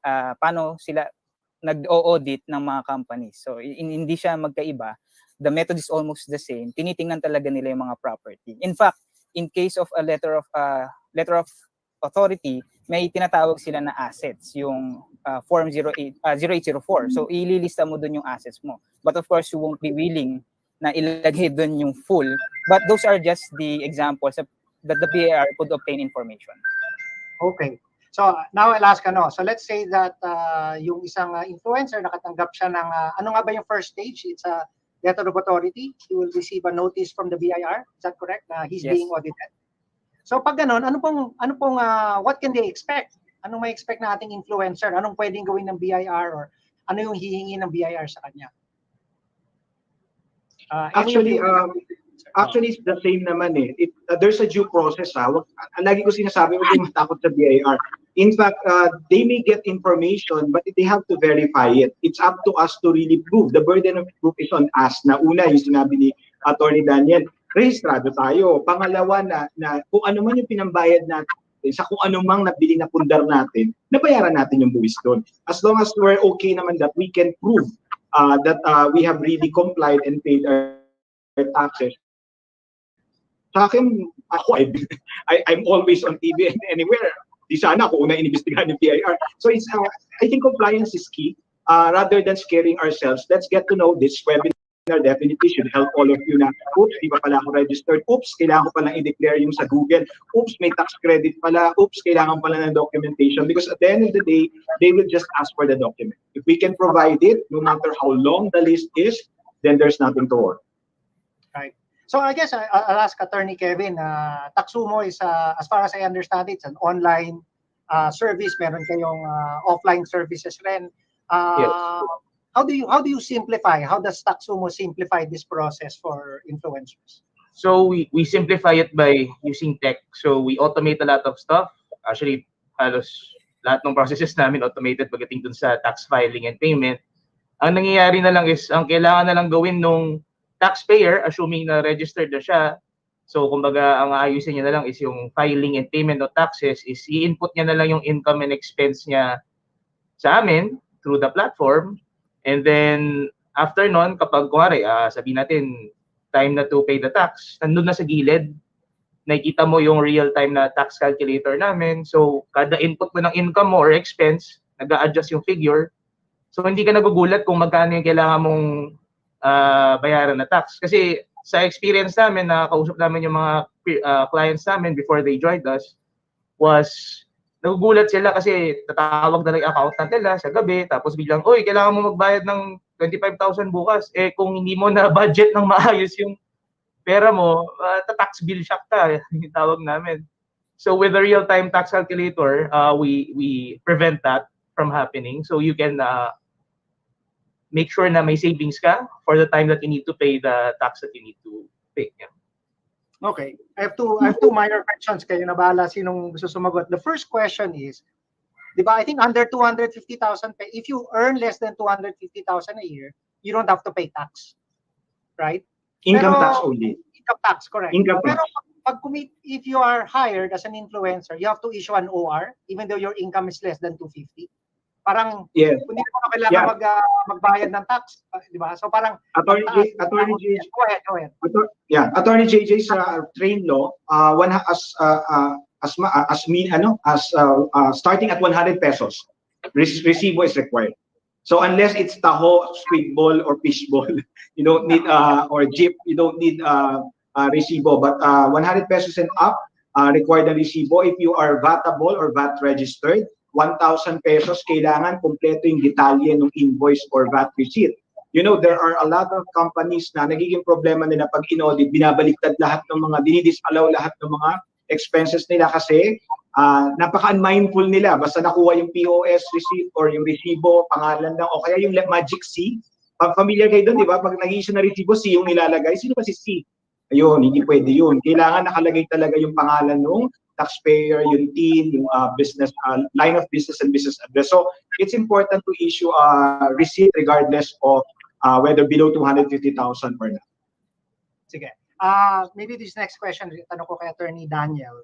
nag-o-audit ng mga companies. So, hindi siya magkaiba. The method is almost the same. Tinitingnan talaga nila yung mga property. In fact, in case of a letter of authority, may tinatawag sila na assets, yung Form 0804. So ililista mo dun yung assets mo. But of course, you won't be willing na ilagay dun yung full. But those are just the examples that the BIR could obtain information. Okay. So now I'll ask So let's say that yung isang influencer nakatanggap siya ng ano nga ba yung first stage? It's a letter of authority. He will receive a notice from the BIR. Is that correct? Na he's Yes. being audited. So pag ganun, ano pong what can they expect? Anong may expect na ating influencer? Anong pwedeng gawin ng BIR or ano yung hihingi ng BIR sa kanya? Actually, it's the same naman eh. There's a due process ha. Lagi ko sinasabi, huwag kayong matakot sa BIR. In fact, they may get information but they have to verify it. It's up to us to really prove. The burden of proof is on us. Na una, yung sinabi ni Attorney Daniel, rehistrado tayo. Pangalawa na kung ano man yung pinambayad natin, sa kung ano mang nabili na pundar natin, nabayaran natin yung buwis doon. As long as we're okay naman that we can prove that we have really complied and paid our taxes. Sa akin, I'm always on TV and anywhere. Di sana ako una inimbestigahan ng BIR. So I think compliance is key. Rather than scaring ourselves, let's get to know this webinar. Definitely should help all of you na, oops, di ba pala ako registered? Oops, kailangan ko palang i-declare yung sa Google. Oops, may tax credit pala. Oops, kailangan pala ng documentation. Because at the end of the day, they will just ask for the document. If we can provide it, no matter how long the list is, then there's nothing to worry. Right. So I guess I'll ask Attorney Kevin. Taxumo is, as far as I understand it, it's an online service. Meron kayong offline services rin. Yes. How do you simplify? How does Taxumo simplify this process for influencers? So we simplify it by using tech. So we automate a lot of stuff. Actually, halos lahat ng processes namin automated pagdating dun sa tax filing and payment. Ang nangyayari na lang is, ang kailangan na lang gawin nung taxpayer, assuming na registered na siya, so kumbaga ang ayusin niya na lang is yung filing and payment of taxes, is i-input niya na lang yung income and expense niya sa amin through the platform. And then, after nun, kapag kuwari, sabihin natin, time na to pay the tax, nandun na sa gilid, nakikita mo yung real-time na tax calculator namin. So, kada input mo ng income mo or expense, nag-a-adjust yung figure. So, hindi ka nagugulat kung magkano yung kailangan mong bayaran na tax. Kasi, sa experience namin, nakausap namin yung mga clients namin before they joined us, was nagugulat sila kasi tatawag na lang yung accountant nila sa gabi, tapos biglang, uy, kailangan mo magbayad ng 25,000 bukas. Eh, kung hindi mo na budget ng maayos yung pera mo, tax bill shock ka, yung tawag namin. So with the real-time tax calculator, we prevent that from happening. So you can make sure na may savings ka for the time that you need to pay the tax that you need to pay. Yeah. Okay. I have two minor questions. Kayo na bahala sinong gusto sumagot. The first question is, di ba, I think under 250,000, if you earn less than 250,000 a year, you don't have to pay tax. Right? Income tax only. Income tax, correct. Income tax. Pero if you are hired as an influencer, you have to issue an OR even though your income is less than 250. Parang Yes. hindi mo na kailangan magbayad ng tax, di ba? So parang Attorney JJ. Go ahead. Attorney JJ sa train law, starting at 100 pesos, resibo is required. So unless it's taho, squid ball, or fish ball, you don't need or jeep, you don't need resibo. But 100 pesos and up required a resibo. If you are VATable or VAT registered, 1,000 pesos, kailangan kompleto yung detalye ng invoice or VAT receipt. You know, there are a lot of companies na nagiging problema nila pag in-audit, binabaliktad lahat ng mga, dinidisallow lahat ng mga expenses nila kasi napaka-unmindful nila. Basta nakuha yung POS receipt or yung resibo, pangalan lang, o kaya yung Magic C. Pag familiar kayo doon, di ba? Pag nag-issue na resibo, C yung nilalagay. Sino ba si C? Ayun, hindi pwede yun. Kailangan nakalagay talaga yung pangalan nung taxpayer, yung team, yung business, line of business and business address. So it's important to issue a receipt regardless of whether below 250,000 or not. Sige. Maybe this next question, tanong ko kay Attorney Daniel.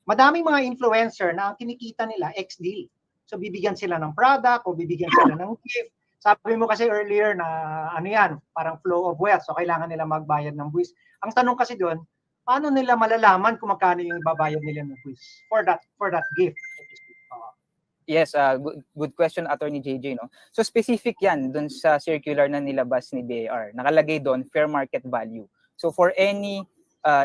Madaming mga influencer na ang kinikita nila XD. So bibigyan sila ng product o bibigyan sila ng gift. Sabi mo kasi earlier na ano yan, parang flow of wealth. So kailangan nila magbayad ng buwis. Ang tanong kasi doon, paano nila malalaman kung magkano yung ibabayad nila ng buwis for that gift? Yes, good question, Attorney JJ, no? So specific yan dun sa circular na nilabas ni BAR. Nakalagay doon, fair market value. So for any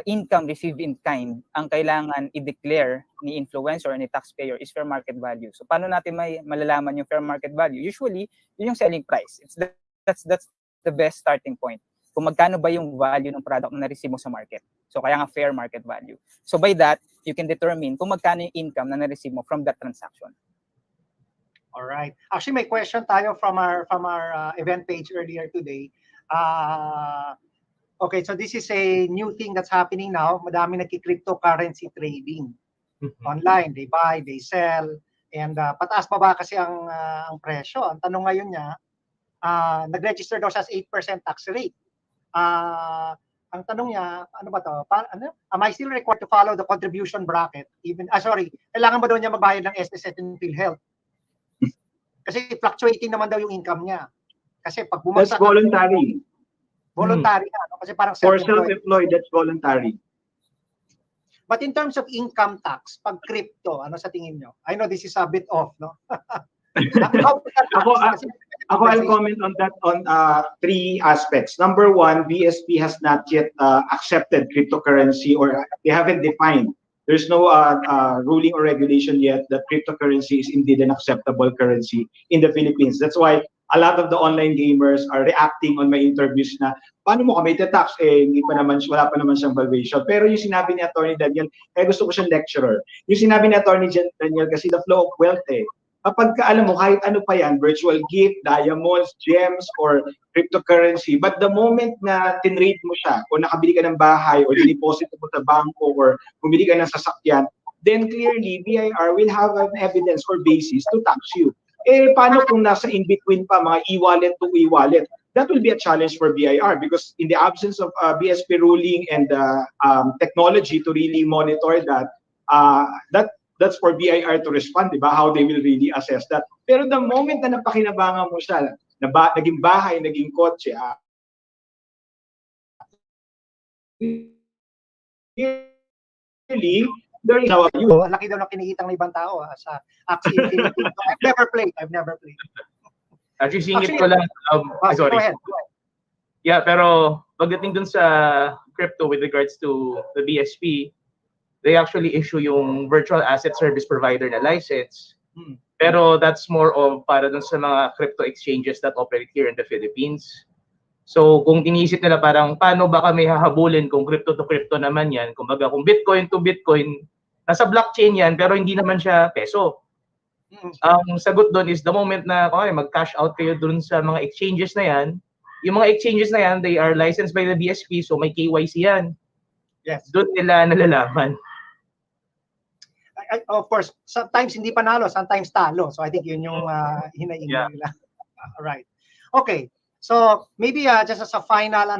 income received in kind, ang kailangan i-declare ni influencer or ni taxpayer is fair market value. So paano natin malalaman yung fair market value? Usually, yun yung selling price. That's the best starting point. Kung magkano ba yung value ng product na na-receive mo sa market. So kaya nga fair market value. So by that, you can determine kung magkano yung income na na-receive mo from that transaction. All right. Actually, may question tayo from our event page earlier today. Okay, so this is a new thing that's happening now. Madami nagki-cryptocurrency trading online. They buy, they sell, and pataas pa ba kasi ang presyo? Ang tanong ngayon niya, nag-register daw siya as 8% tax rate. Ang tanong niya, ano ba to? Am I still required to follow the contribution bracket? Kailangan ba daw niya magbayad ng SSS and PhilHealth? Kasi fluctuating naman daw yung income niya. Kasi pag bumagsak... That's voluntary. Voluntary na, no? Kasi parang For self-employed, that's voluntary. But in terms of income tax, pag crypto, ano sa tingin nyo? I know this is a bit off, no? Ako, I'll comment on that on three aspects. Number one, BSP has not yet accepted cryptocurrency, or they haven't defined. There's no ruling or regulation yet that cryptocurrency is indeed an acceptable currency in the Philippines. That's why a lot of the online gamers are reacting on my interviews na, paano mo kami ita-tax? Wala pa naman siyang valuation. Pero yung sinabi ni Attorney Daniel, kaya gusto ko siyang lecturer. Yung sinabi ni Attorney Daniel, kasi the flow of wealth kapag alam mo, kahit ano pa yan, virtual gift, diamonds, gems, or cryptocurrency, but the moment na tinrate mo siya, o nakabili ka ng bahay, o dineposit mo sa bangko, or bumili ka ng sasakyan, then clearly, BIR will have an evidence or basis to tax you. Paano kung nasa in-between pa, mga e-wallet to e-wallet? That will be a challenge for BIR because in the absence of BSP ruling and technology to really monitor that, that's for BIR to respond, di ba? How they will really assess that. Pero the moment na napakinabangan mo siya, naging bahay, naging kotse, really, there is ang laki daw na kinikita ng ibang tao sa Axie Infinity. I've never played. Actually, singit ko lang. Sorry. Go ahead. Yeah, pero pagdating dun sa crypto with regards to the BSP, they actually issue yung virtual asset service provider na license. Pero that's more of para dun sa mga crypto exchanges that operate here in the Philippines. So kung iniisip nila parang paano ba kami hahabulin kung crypto to crypto naman yan, kumbaga kung Bitcoin to Bitcoin, nasa blockchain yan pero hindi naman siya peso. Ang sagot doon is the moment na mag-cash out kayo dun sa mga exchanges na yan, yung mga exchanges na yan, they are licensed by the BSP, so may KYC yan. Yes. Doon nila nalalaman. Of course, sometimes hindi panalo, sometimes talo. So I think yun yung hinaingin nila. Right. Okay. So maybe just as a final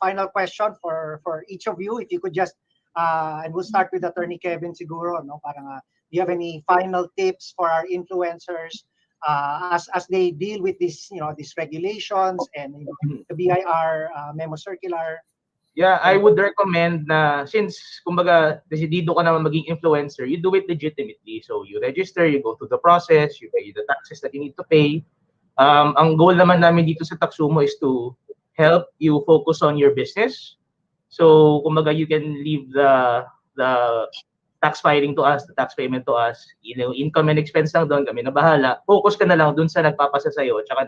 final question for each of you, if you could just and we'll start with Attorney Kevin siguro, no? Parang do you have any final tips for our influencers as they deal with this, these regulations and the BIR memo circular? Yeah, I would recommend na since kumbaga desidido ka naman maging influencer, you do it legitimately. So you register, you go through the process, you pay the taxes that you need to pay. Ang goal naman namin dito sa Taxumo is to help you focus on your business. So kumbaga you can leave the tax filing to us, the tax payment to us, income and expense lang doon, kami na bahala. Focus ka na lang doon sa nagpapasa sa'yo at saka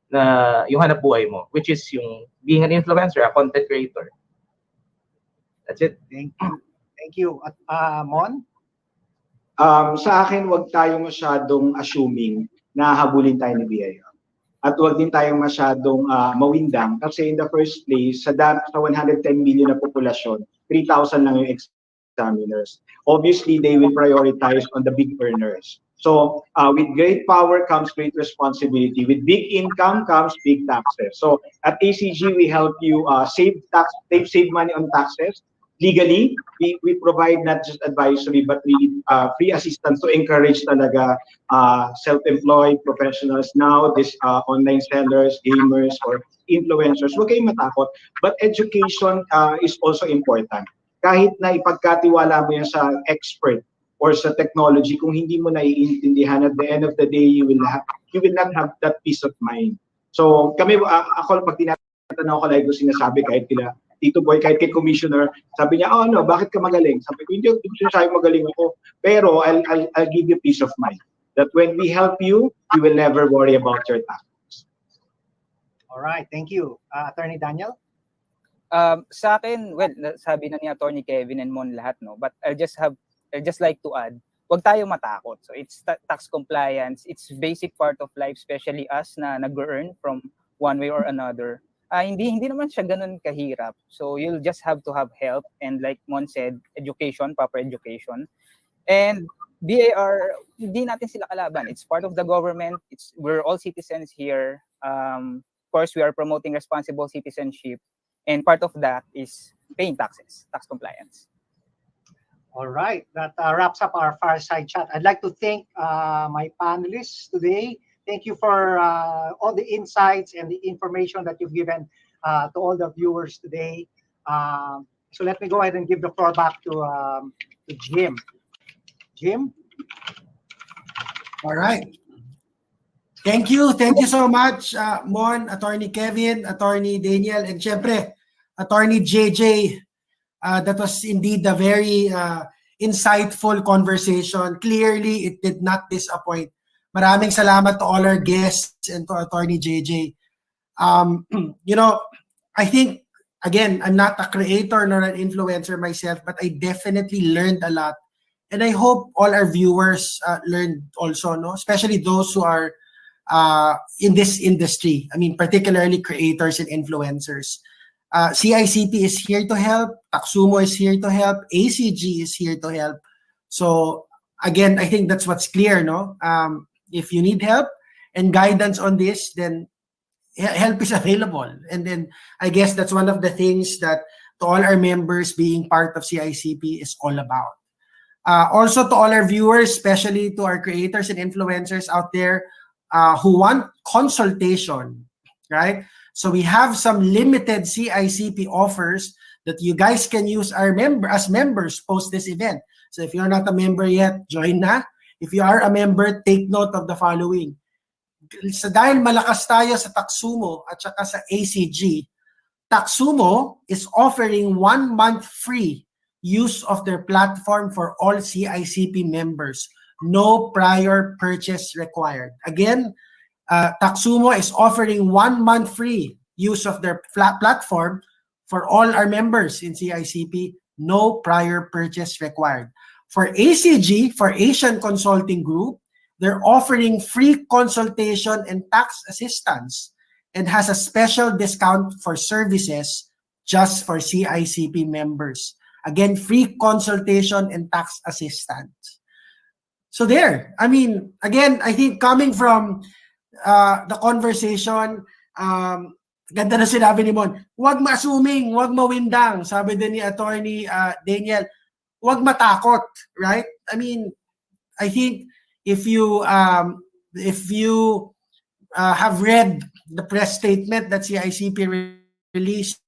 na yung hanap buhay mo, which is yung being an influencer, a content creator. That's it. Thank you. Thank you. Mon? Sa akin, wag tayo masyadong assuming na habulin tayo ni BIR. At wag din tayong masyadong mawindang kasi in the first place, sa 110 million na populasyon, 3,000 lang yung examiners. Obviously, they will prioritize on the big earners. So with great power comes great responsibility. With big income comes big taxes. So at ACG, we help you save money on taxes. Legally, we provide not just advisory but really free assistance to encourage talaga self-employed professionals now, this online sellers, gamers, or influencers. Huwag kayong matakot. But education is also important. Kahit na ipagkatiwala mo yan sa expert, or sa technology kung hindi mo naiintindihan. At the end of the day, you will not have that peace of mind. So kami, ako pag tinatanong ko, like ko sinasabi kahit kila Tito Boy, kahit kay Commissioner, sabi niya, bakit ka magaling? Sabi ko, hindi sinasabi magaling ako, pero I'll give you peace of mind. That when we help you, you will never worry about your taxes. All right, thank you. Attorney Daniel? Sa akin, well, sabi na ni Attorney Kevin and Mon lahat, no? But I'll just like to add, wag tayo matakot. So it's tax compliance, it's basic part of life, especially us na nag-earn from one way or another. Hindi naman siya ganun kahirap. So you'll just have to have help, and like Mon said, education, proper education. And BAR, hindi natin sila kalaban. It's part of the government. We're all citizens here. Of course, we are promoting responsible citizenship, and part of that is paying taxes, tax compliance. All right, that wraps up our fireside chat. I'd like to thank my panelists today. Thank you for all the insights and the information that you've given to all the viewers today. So let me go ahead and give the floor back to Jim. Jim? All right. Thank you so much, Mon, Attorney Kevin, Attorney Daniel, and syempre, Attorney JJ. That was indeed a very insightful conversation. Clearly, it did not disappoint. Maraming salamat to all our guests and to Attorney JJ. I think, again, I'm not a creator nor an influencer myself, but I definitely learned a lot. And I hope all our viewers learned also, no? Especially those who are in this industry. I mean, particularly creators and influencers. CICP is here to help. Taxumo is here to help. ACG is here to help. So, again, I think that's what's clear, no? If you need help and guidance on this, then help is available. And then I guess that's one of the things that to all our members being part of CICP is all about. Also to all our viewers, especially to our creators and influencers out there who want consultation, right? So we have some limited CICP offers that you guys can use as members post this event. So if you're not a member yet, join na. If you are a member, take note of the following. So dahil malakas tayo sa Taxumo at saka sa ACG, Taxumo is offering 1 month free use of their platform for all CICP members. No prior purchase required. Again, Taxumo is offering 1 month free use of their platform for all our members in CICP. No prior purchase required. For ACG, for Asian Consulting Group, they're offering free consultation and tax assistance and has a special discount for services just for CICP members. Again, free consultation and tax assistance. So there, I mean, again, I think coming from the conversation, ganda na sinabi ni Mon, huwag ma-assuming, huwag mawindang. Sabi din ni Attorney Daniel, huwag matakot, right? I mean, I think if you have read the press statement that CICP released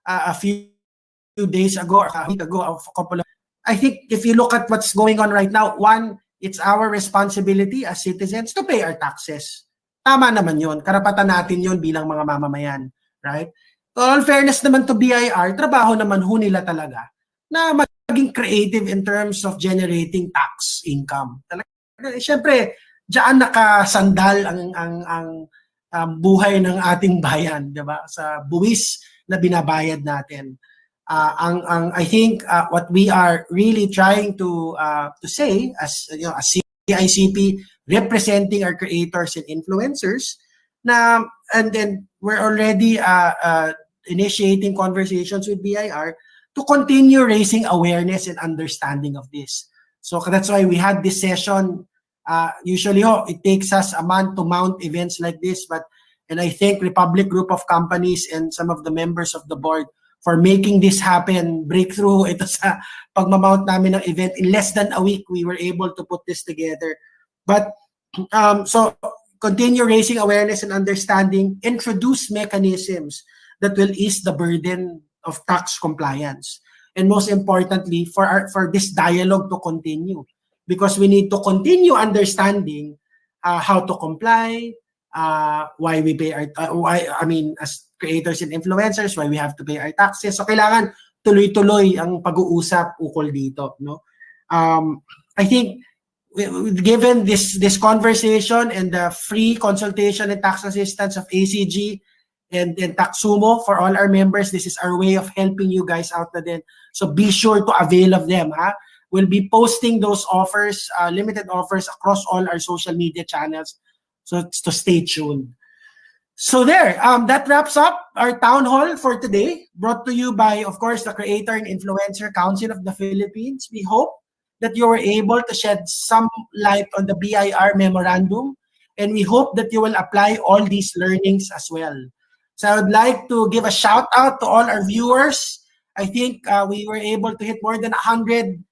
a few days ago, or a week ago, I think if you look at what's going on right now, one, it's our responsibility as citizens to pay our taxes. Tama naman yun. Karapatan natin yun bilang mga mamamayan, right? All fairness naman to BIR, trabaho naman ho nila talaga na maging creative in terms of generating tax income. Siyempre, diyan nakasandal ang buhay ng ating bayan, 'di ba? Sa buwis na binabayad natin. I think what we are really trying to say as CICP representing our creators and influencers and then we're already initiating conversations with BIR to continue raising awareness and understanding of this. So that's why we had this session. Usually it takes us a month to mount events like this, and I thank Republic Group of Companies and some of the members of the board for making this happen. Breakthrough ito sa pagmamount namin ng event. In less than a week, we were able to put this together. But so continue raising awareness and understanding, introduce mechanisms that will ease the burden of tax compliance. and most importantly, for this dialogue to continue, because we need to continue understanding how to comply, why we pay our, as creators and influencers, why we have to pay our taxes. So kailangan tuloy-tuloy ang pag-uusap ukol dito, no? I think given this conversation and the free consultation and tax assistance of ACG and Taxumo for all our members, this is our way of helping you guys out na din. So be sure to avail of them. We'll be posting those offers, limited offers across all our social media channels. So stay tuned. So there, that wraps up our town hall for today, brought to you by, of course, the Creator and Influencer Council of the Philippines. We hope that you were able to shed some light on the BIR memorandum, and we hope that you will apply all these learnings as well. So I would like to give a shout out to all our viewers. I think we were able to hit more than 100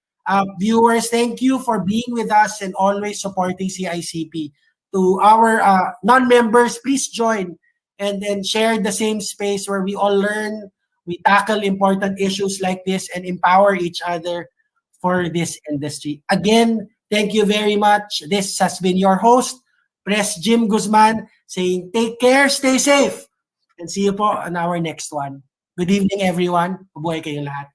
viewers. Thank you for being with us and always supporting CICP. To our non-members, please join and then share the same space where we all learn, we tackle important issues like this and empower each other for this industry. Again, thank you very much. This has been your host, Pres Jim Guzman, saying take care, stay safe, and see you po on our next one. Good evening, everyone. Mabuhay kayong lahat.